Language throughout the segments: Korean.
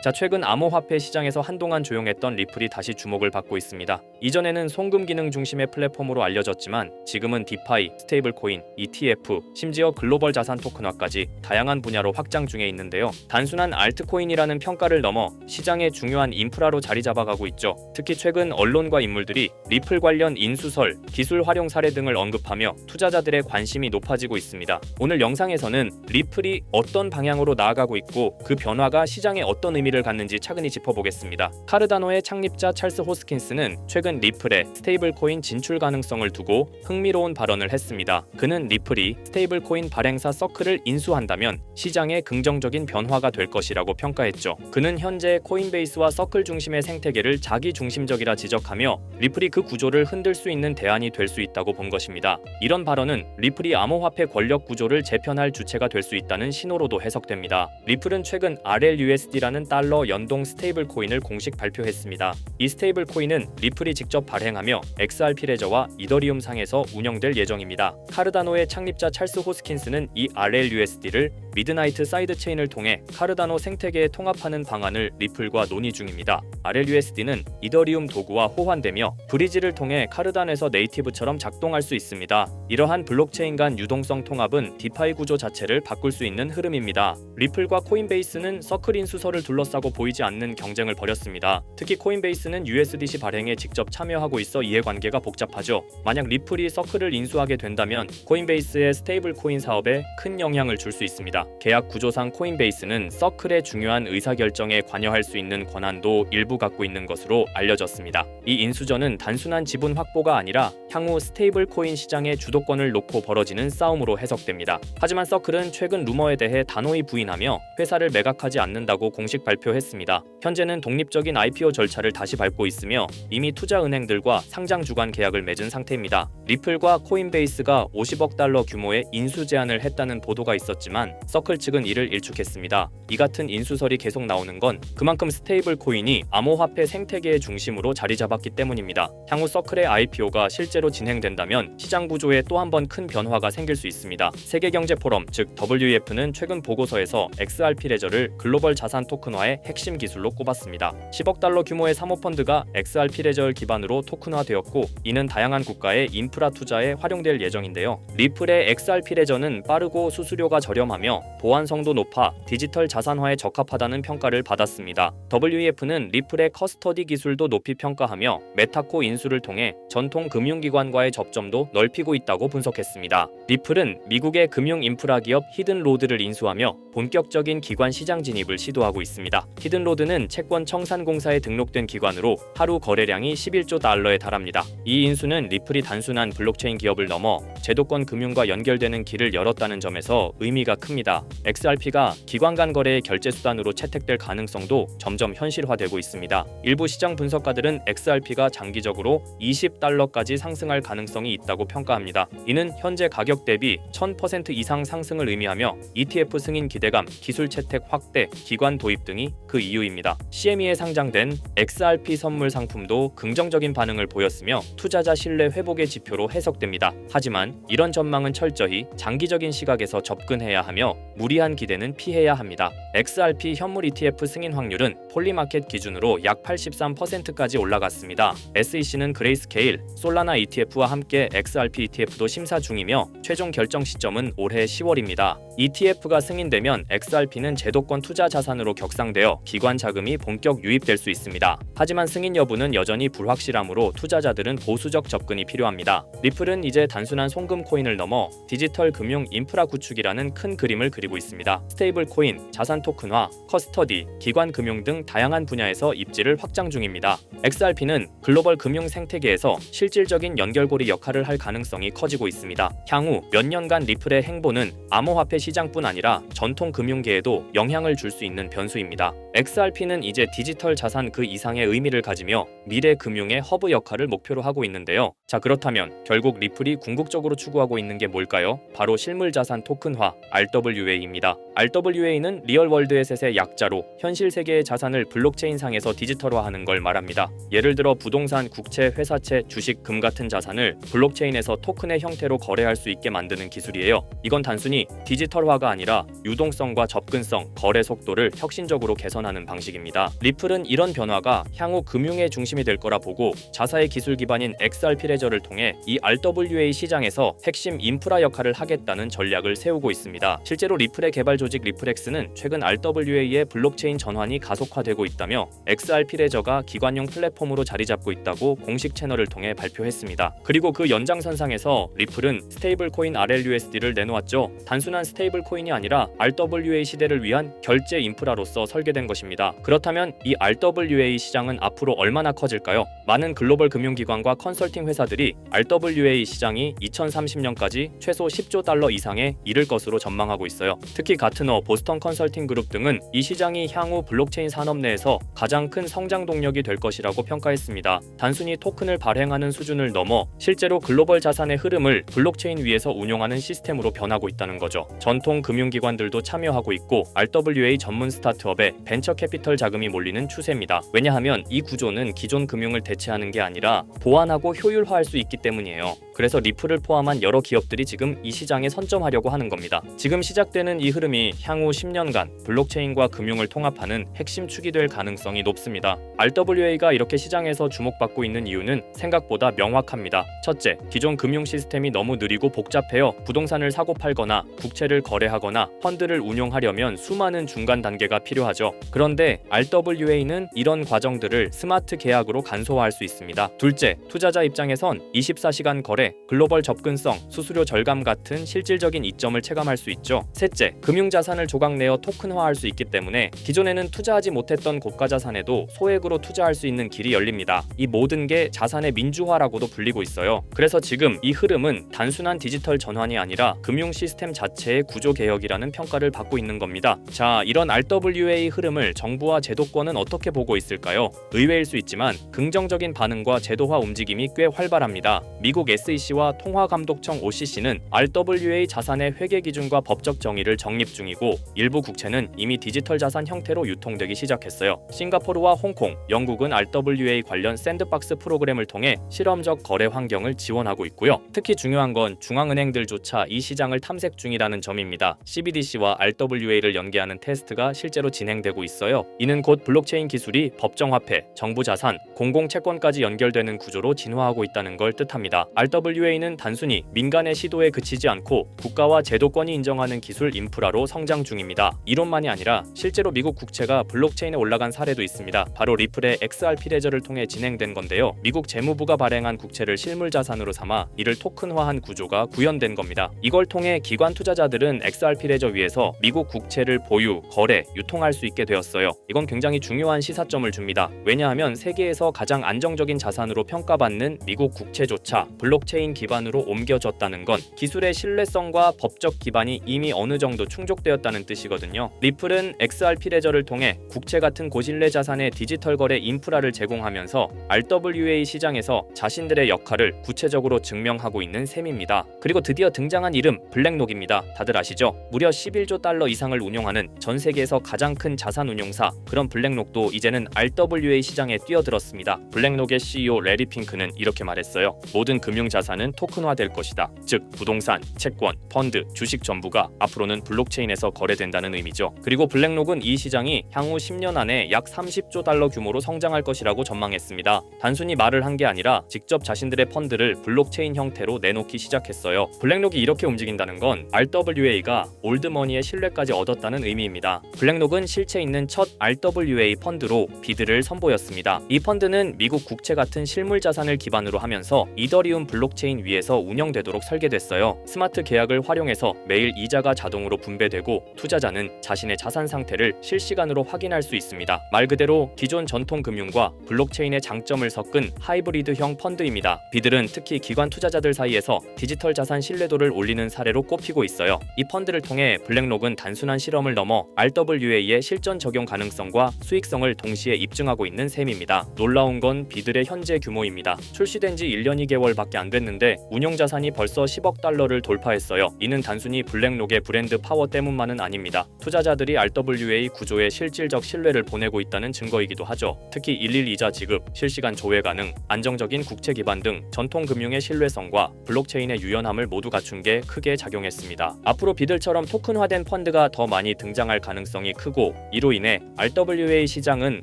자, 최근 암호화폐 시장에서 한동안 조용했던 리플이 다시 주목을 받고 있습니다. 이전에는 송금 기능 중심의 플랫폼으로 알려졌지만 지금은 디파이, 스테이블코인, ETF, 심지어 글로벌 자산 토큰화까지 다양한 분야로 확장 중에 있는데요. 단순한 알트코인이라는 평가를 넘어 시장의 중요한 인프라로 자리 잡아가고 있죠. 특히 최근 언론과 인물들이 리플 관련 인수설, 기술 활용 사례 등을 언급하며 투자자들의 관심이 높아지고 있습니다. 오늘 영상에서는 리플이 어떤 방향으로 나아가고 있고 그 변화가 시장에 어떤 의미를 갖는지 차근히 짚어보겠습니다. 카르다노의 창립자 찰스 호스킨스는 최근 리플의 스테이블코인 진출 가능성을 두고 흥미로운 발언을 했습니다. 그는 리플이 스테이블코인 발행사 서클을 인수한다면 시장에 긍정적인 변화가 될 것이라고 평가했죠. 그는 현재 코인베이스와 서클 중심의 생태계를 자기 중심적이라 지적하며 리플이 그 구조를 흔들 수 있는 대안이 될 수 있다고 본 것입니다. 이런 발언은 리플이 암호화폐 권력 구조를 재편할 주체가 될 수 있다는 신호로도 해석됩니다. 리플은 최근 RLUSD라는 달러 연동 스테이블 코인을 공식 발표했습니다. 이 스테이블 코인은 리플이 직접 발행하며 XRP 레저와 이더리움 상에서 운영될 예정입니다. 카르다노의 창립자 찰스 호스킨스는 이 RLUSD를 미드나이트 사이드 체인을 통해 카르다노 생태계에 통합하는 방안을 리플과 논의 중입니다. RLUSD는 이더리움 도구와 호환되며 브리지를 통해 카르단에서 네이티브처럼 작동할 수 있습니다. 이러한 블록체인 간 유동성 통합은 디파이 구조 자체를 바꿀 수 있는 흐름입니다. 리플과 코인베이스는 서클 인수설을 둘러싸고 보이지 않는 경쟁을 벌였습니다. 특히 코인베이스는 USDC 발행에 직접 참여하고 있어 이해관계가 복잡하죠. 만약 리플이 서클을 인수하게 된다면 코인베이스의 스테이블 코인 사업에 큰 영향을 줄 수 있습니다. 계약 구조상 코인베이스는 서클의 중요한 의사결정에 관여할 수 있는 권한도 일부 갖고 있는 것으로 알려졌습니다. 이 인수전은 단순한 지분 확보가 아니라 향후 스테이블 코인 시장의 주도권을 놓고 벌어지는 싸움으로 해석됩니다. 하지만 서클은 최근 루머에 대해 단호히 부인하며 회사를 매각하지 않는다고 공식 발표했습니다. 현재는 독립적인 IPO 절차를 다시 밟고 있으며 이미 투자은행들과 상장 주관 계약을 맺은 상태입니다. 리플과 코인베이스가 50억 달러 규모의 인수 제안을 했다는 보도가 있었지만 서클 측은 이를 일축했습니다. 이 같은 인수설이 계속 나오는 건 그만큼 스테이블 코인이 암호화폐 생태계의 중심으로 자리 잡았기 때문입니다. 향후 서클의 IPO가 실제로 진행된다면 시장 구조에 또 한 번 큰 변화가 생길 수 있습니다. 세계경제포럼 즉 WEF는 최근 보고서에서 XRP 레저를 글로벌 자산 토큰화의 핵심 기술로 꼽았습니다. 10억 달러 규모의 사모펀드가 XRP 레저를 기반으로 토큰화되었고 이는 다양한 국가의 인프라 투자에 활용될 예정인데요. 리플의 XRP 레저는 빠르고 수수료가 저렴하며 보안성도 높아 디지털 자산화에 적합하다는 평가를 받았습니다. WEF는 리플의 커스터디 기술도 높이 평가하며 메타코 인수를 통해 전통 금융기관과의 접점도 넓히고 있다고 분석했습니다. 리플은 미국의 금융 인프라 기업 히든로드를 인수하며 본격적인 기관 시장 진입을 시도하고 있습니다. 히든로드는 채권 청산공사에 등록된 기관으로 하루 거래량이 11조 달러에 달합니다. 이 인수는 리플이 단순한 블록체인 기업을 넘어 제도권 금융과 연결되는 길을 열었다는 점에서 의미가 큽니다. XRP가 기관 간 거래의 결제 수단으로 채택될 가능성도 점점 현실화되고 있습니다. 일부 시장 분석가들은 XRP가 장기적으로 20달러까지 상승할 가능성이 있다고 평가합니다. 이는 현재 가격 대비 1000% 이상 상승을 의미하며 ETF 승인 기대감, 기술 채택 확대, 기관 도입 등이 그 이유입니다. CME에 상장된 XRP 선물 상품도 긍정적인 반응을 보였으며 투자자 신뢰 회복의 지표로 해석됩니다. 하지만 이런 전망은 철저히 장기적인 시각에서 접근해야 하며 무리한 기대는 피해야 합니다. XRP 현물 ETF 승인 확률은 폴리마켓 기준으로 약 83%까지 올라갔습니다. SEC는 그레이스케일, 솔라나 ETF와 함께 XRP ETF도 심사 중이며 최종 결정 시점은 올해 10월입니다. ETF가 승인되면 XRP는 제도권 투자 자산으로 격상되어 기관 자금이 본격 유입될 수 있습니다. 하지만 승인 여부는 여전히 불확실하므로 투자자들은 보수적 접근이 필요합니다. 리플은 이제 단순한 송금 코인을 넘어 디지털 금융 인프라 구축이라는 큰 그림을 그리고 있습니다. 스테이블 코인, 자산 토큰화, 커스터디, 기관 금융 등 다양한 분야에서 입지를 확장 중입니다. XRP는 글로벌 금융 생태계에서 실질적인 연결고리 역할을 할 가능성이 커지고 있습니다. 향후 몇 년간 리플의 행보는 암호화폐 시장뿐 아니라 전통 금융계에도 영향을 줄 수 있는 변수입니다. XRP는 이제 디지털 자산 그 이상의 의미를 가지며 미래 금융의 허브 역할을 목표로 하고 있는데요. 자, 그렇다면 결국 리플이 궁극적으로 추구하고 있는 게 뭘까요? 바로 실물 자산 토큰화, RWA입니다. RWA는 리얼월드 에셋의 약자로 현실 세계의 자산을 블록체인 상에서 디지털화하는 걸 말합니다. 예를 들어 부동산, 국채, 회사채, 주식, 금 같은 자산을 블록체인에서 토큰의 형태로 거래할 수 있게 만드는 기술이에요. 이건 단순히 디지털화가 아니라 유동성과 접근성, 거래 속도를 혁신적으로 개선하는 방식입니다. 방식입니다. 리플은 이런 변화가 향후 금융의 중심이 될 거라 보고 자사의 기술 기반인 XRP 레저를 통해 이 RWA 시장에서 핵심 인프라 역할을 하겠다는 전략을 세우고 있습니다. 실제로 리플의 개발 조직 리플엑스는 최근 RWA의 블록체인 전환이 가속화되고 있다며 XRP 레저가 기관용 플랫폼으로 자리 잡고 있다고 공식 채널을 통해 발표했습니다. 그리고 그 연장선상에서 리플은 스테이블 코인 RLUSD를 내놓았죠. 단순한 스테이블 코인이 아니라 RWA 시대를 위한 결제 인프라로서 설계된 것입니다. 그렇다면 이 RWA 시장은 앞으로 얼마나 커질까요? 많은 글로벌 금융기관과 컨설팅 회사들이 RWA 시장이 2030년까지 최소 10조 달러 이상에 이를 것으로 전망하고 있어요. 특히 가트너, 보스턴 컨설팅 그룹 등은 이 시장이 향후 블록체인 산업 내에서 가장 큰 성장 동력이 될 것이라고 평가했습니다. 단순히 토큰을 발행하는 수준을 넘어 실제로 글로벌 자산의 흐름을 블록체인 위에서 운용하는 시스템으로 변하고 있다는 거죠. 전통 금융기관들도 참여하고 있고 RWA 전문 스타트업에 벤처 캐피털 자금이 몰리는 추세입니다. 왜냐하면 이 구조는 기존 금융을 대체하는 게 아니라 보완하고 효율화할 수 있기 때문이에요. 그래서 리플을 포함한 여러 기업들이 지금 이 시장에 선점하려고 하는 겁니다. 지금 시작되는 이 흐름이 향후 10년간 블록체인과 금융을 통합하는 핵심 축이 될 가능성이 높습니다. RWA가 이렇게 시장에서 주목받고 있는 이유는 생각보다 명확합니다. 첫째, 기존 금융 시스템이 너무 느리고 복잡해요. 부동산을 사고 팔거나 국채를 거래하거나 펀드를 운용하려면 수많은 중간 단계가 필요하죠. 그런데 RWA는 이런 과정들을 스마트 계약으로 간소화할 수 있습니다. 둘째, 투자자 입장에선 24시간 거래, 글로벌 접근성, 수수료 절감 같은 실질적인 이점을 체감할 수 있죠. 셋째, 금융자산을 조각내어 토큰화할 수 있기 때문에 기존에는 투자하지 못했던 고가 자산에도 소액으로 투자할 수 있는 길이 열립니다. 이 모든 게 자산의 민주화라고도 불리고 있어요. 그래서 지금 이 흐름은 단순한 디지털 전환이 아니라 금융 시스템 자체의 구조 개혁이라는 평가를 받고 있는 겁니다. 자, 이런 RWA 흐름을 정부와 제도권은 어떻게 보고 있을까요? 의외일 수 있지만 긍정적인 반응과 제도화 움직임이 꽤 활발합니다. 미국 SEC와 통화감독청 OCC는 RWA 자산의 회계 기준과 법적 정의를 정립 중이고 일부 국채는 이미 디지털 자산 형태로 유통되기 시작했어요. 싱가포르와 홍콩, 영국은 RWA 관련 샌드박스 프로그램을 통해 실험적 거래 환경을 지원하고 있고요. 특히 중요한 건 중앙은행들조차 이 시장을 탐색 중이라는 점입니다. CBDC와 RWA를 연계하는 테스트가 실제로 진행되고 있어요. 이는 곧 블록체인 기술이 법정화폐, 정부자산, 공공채권까지 연결되는 구조로 진화하고 있다는 걸 뜻합니다. RWA는 단순히 민간의 시도에 그치지 않고 국가와 제도권이 인정하는 기술 인프라로 성장 중입니다. 이론만이 아니라 실제로 미국 국채가 블록체인에 올라간 사례도 있습니다. 바로 리플의 XRP 레저를 통해 진행된 건데요. 미국 재무부가 발행한 국채를 실물 자산으로 삼아 이를 토큰화한 구조가 구현된 겁니다. 이걸 통해 기관 투자자들은 XRP 레저 위에서 미국 국채를 보유, 거래, 유통할 수 있게 되었어요. 이건 굉장히 중요한 시사점을 줍니다. 왜냐하면 세계에서 가장 안정적인 자산으로 평가받는 미국 국채조차 블록체인 기반으로 옮겨졌다는 건 기술의 신뢰성과 법적 기반이 이미 어느 정도 충족되었다는 뜻이거든요. 리플은 XRP 레저를 통해 국채 같은 고신뢰 자산의 디지털 거래 인프라를 제공하면서 RWA 시장에서 자신들의 역할을 구체적으로 증명하고 있는 셈입니다. 그리고 드디어 등장한 이름 블랙록입니다. 다들 아시죠? 무려 11조 달러 이상을 운용하는 전 세계에서 가장 큰 자산 운용사, 그런 블랙록도 이제는 RWA 시장에 뛰어들었습니다. 블랙록의 CEO 레리 핑크는 이렇게 말했어요. 모든 금융 자산은 토큰화될 것이다. 즉 부동산, 채권, 펀드, 주식 전부가 앞으로는 블록체인에서 거래된다는 의미죠. 그리고 블랙록은 이 시장이 향후 10년 안에 약 30조 달러 규모로 성장할 것이라고 전망했습니다. 단순히 말을 한 게 아니라 직접 자신들의 펀드를 블록체인 형태로 내놓기 시작했어요. 블랙록이 이렇게 움직인다는 건 RWA가 올드머니의 신뢰까지 얻었다는 의미입니다. 블랙록은 실체 있는 첫 RWA 펀드로 비드를 선보였습니다. 이 펀드는 미국 국채 같은 실물 자산을 기반으로 하면서 이더리움 블록체인 위에서 운영되도록 설계됐어요. 스마트 계약을 활용해서 매일 이자가 자동으로 분배되고 투자자는 자신의 자산 상태를 실시간으로 확인할 수 있습니다. 말 그대로 기존 전통 금융과 블록체인의 장점을 섞은 하이브리드형 펀드입니다. 비들은 특히 기관 투자자들 사이에서 디지털 자산 신뢰도를 올리는 사례로 꼽히고 있어요. 이 펀드를 통해 블랙록은 단순한 실험을 넘어 RWA의 실전 적용 가능성과 수익성을 동시에 입증하고 있는 셈입니다. 놀라운 건 비들의 현재 규모입니다. 출시된 지 1년 2개월밖에 안 됐는데 운용 자산이 벌써 10억 달러를 돌파했어요. 이는 단순히 블랙록의 브랜드 파워 때문만은 아닙니다. 투자자들이 RWA 구조에 실질적 신뢰를 보내고 있다는 증거이기도 하죠. 특히 112 이자 지급, 실시간 조회 가능, 안정적인 국채 기반 등 전통 금융의 신뢰성과 블록체인의 유연함을 모두 갖춘 게 크게 작용했습니다. 앞으로 비들처럼 토큰화된 펀드가 더 많이 등장할 가능성이 크고 이로 인해 RWA 시장은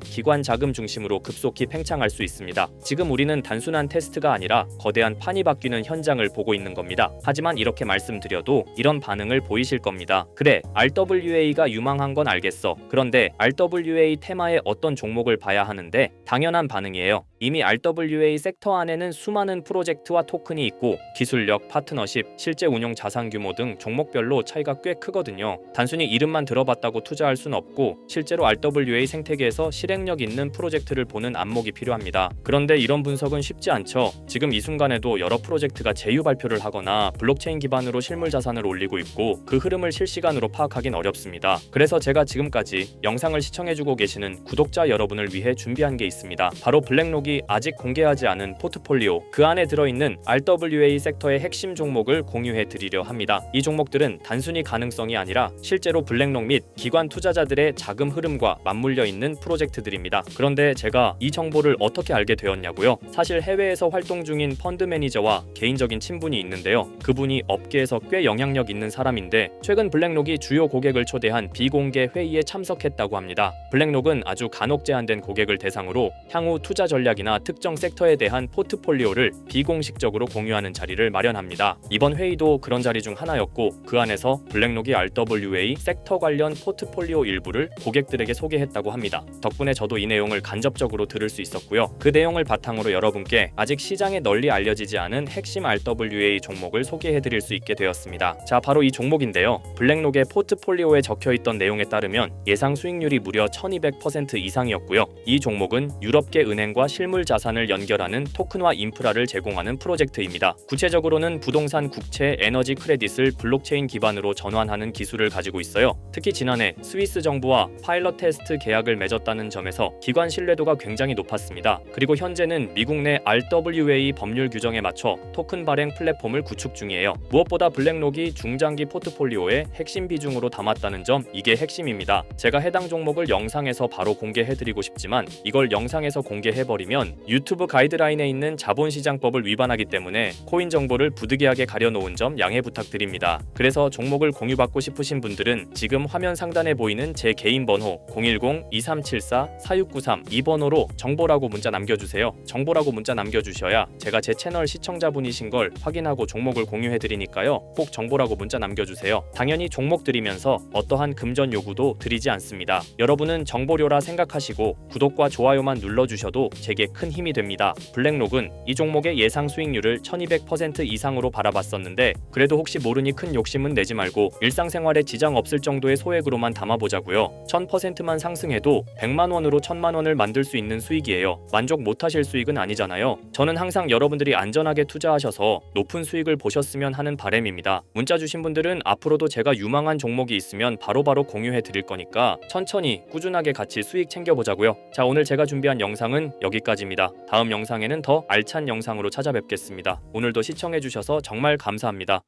기관 자금 중심으로 급속히 팽창할 수 있습니다. 지금 우리는 단순한 테스트가 아니라 거대한 판이 바뀌는 현장을 보고 있는 겁니다. 하지만 이렇게 말씀드려도 이런 반응을 보이실 겁니다. 그래, RWA가 유망한 건 알겠어. 그런데 RWA 테마의 어떤 종목을 봐야 하는데 당연한 반응이에요. 이미 RWA 섹터 안에는 수많은 프로젝트와 토큰이 있고 기술력, 파트너십, 실제 운용 자산 규모 등 종목별로 차이가 꽤 크거든요. 단순히 이름만 들어봤다고 투자할 순 없고 실제로 RWA 생태계에서 실행력 있는 프로젝트를 보는 안목이 필요합니다. 그런데 이런 분석은 쉽지 않죠. 지금 이 순간에도 여러 프로젝트가 제휴 발표를 하거나 블록체인 기반으로 실물 자산을 올리고 있고 그 흐름을 실시간으로 파악하긴 어렵습니다. 그래서 제가 지금까지 영상을 시청해주고 계시는 구독자 여러분을 위해 준비한 게 있습니다. 바로 블랙록이 아직 공개하지 않은 포트폴리오, 그 안에 들어있는 RWA 섹터의 핵심 종목을 공유해 드리려 합니다. 이 종목들은 단순히 가능성이 아니라 실제로 블랙록 및 기관 투자자들의 자금 흐름과 맞물려 있는 프로젝트들입니다. 그런데 제가 이 정보를 어떻게 알게 되었냐고요? 사실 해외에서 활동 중인 펀드 매니저와 개인적인 친분이 있는데요. 그분이 업계에서 꽤 영향력 있는 사람인데 최근 블랙록이 주요 고객을 초대한 비공개 회의에 참석했다고 합니다. 블랙록은 아주 간혹 제한된 고객을 대상으로 향후 투자 전략이나 특정 섹터에 대한 포트폴리오를 비공식적으로 공유하는 자리를 마련합니다. 이번 회의도 그런 자리 중 하나였고 그 안에서 블랙록이 RWA 섹터 관련 포트폴리오 일부를 고객들에게 소개했다고 합니다. 덕분에 저도 이 내용을 간접적으로 들을 수 있었고요. 그 내용을 바탕으로 여러분께 아직 시장에 널리 알려지지 않은 핵심 RWA 종목을 소개해드릴 수 있게 되었습니다. 자, 바로 이 종목인데요. 블랙록의 포트폴리오에 적혀있던 내용에 따르면 예상 수익률이 무려 1200% 이상이었고요. 이 종목은 유럽계 은행과 실물 자산을 연결하는 토큰화 인프라를 제공하는 프로젝트입니다. 구체적으로는 부동산, 국채, 에너지 크레딧을 블록체인 기반으로 전환하는 기술을 가지고 있어요. 특히 지난해 스위스 정부와 파일럿 테스트 계약을 맺었다는 점에서 기관 신뢰도가 굉장히 높았습니다. 그리고 현재는 미국 내 RWA 법률 규정에 맞춰 토큰 발행 플랫폼을 구축 중이에요. 무엇보다 블랙록이 중장기 포트폴리오에 핵심 비중으로 담았다는 점, 이게 핵심입니다. 제가 해당 종목을 영상에서 바로 공개해드리고 싶지만 이걸 영상에서 공개해버리면 유튜브 가이드라인에 있는 자본시장법을 위반하기 때문에 코인 정보를 부득이하게 가려놓은 점 양해 부탁드립니다. 그래서 종목을 공유받고 싶으신 분들은 지금 화면 상단에 보이는 제 개인 번호 010-2374-4693 이 번호로 정보라고 문자 남겨주세요. 정보라고 문자 남겨주셔야 제가 제 채널 시청자분이신 걸 확인하고 종목을 공유해드리니까요. 꼭 정보라고 문자 남겨주세요. 당연히 종목 드리면서 어떠한 금전 요구도 드리지 않습니다. 여러분은 정보료라 생각하시고 구독과 좋아요만 눌러주셔도 제게 큰 힘이 됩니다. 블랙록은 이 종목의 예상 수익률을 1200% 이상으로 바라봤었는데 그래도 혹시 모르니 큰 욕심은 내지 말고 일상생활에 지장 없을 정도의 소액으로만 담아보자고요. 1000%만 상승해도 100만원으로 1000만원을 만들 수 있는 수익이에요. 만족 못하실 수익은 아니잖아요. 저는 항상 여러분들이 안전하게 투자하셔서 높은 수익을 보셨으면 하는 바람입니다. 문자 주신 분들은 앞으로도 제가 유망한 종목이 있으면 바로바로 공유해 드릴 거니까 천천히 꾸준하게 같이 수익 챙겨보자고요. 자, 오늘 제가 준비한 영상은 여기까지입니다. 다음 영상에는 더 알찬 영상으로 찾아뵙겠습니다. 오늘도 시청해주셔서 정말 감사합니다.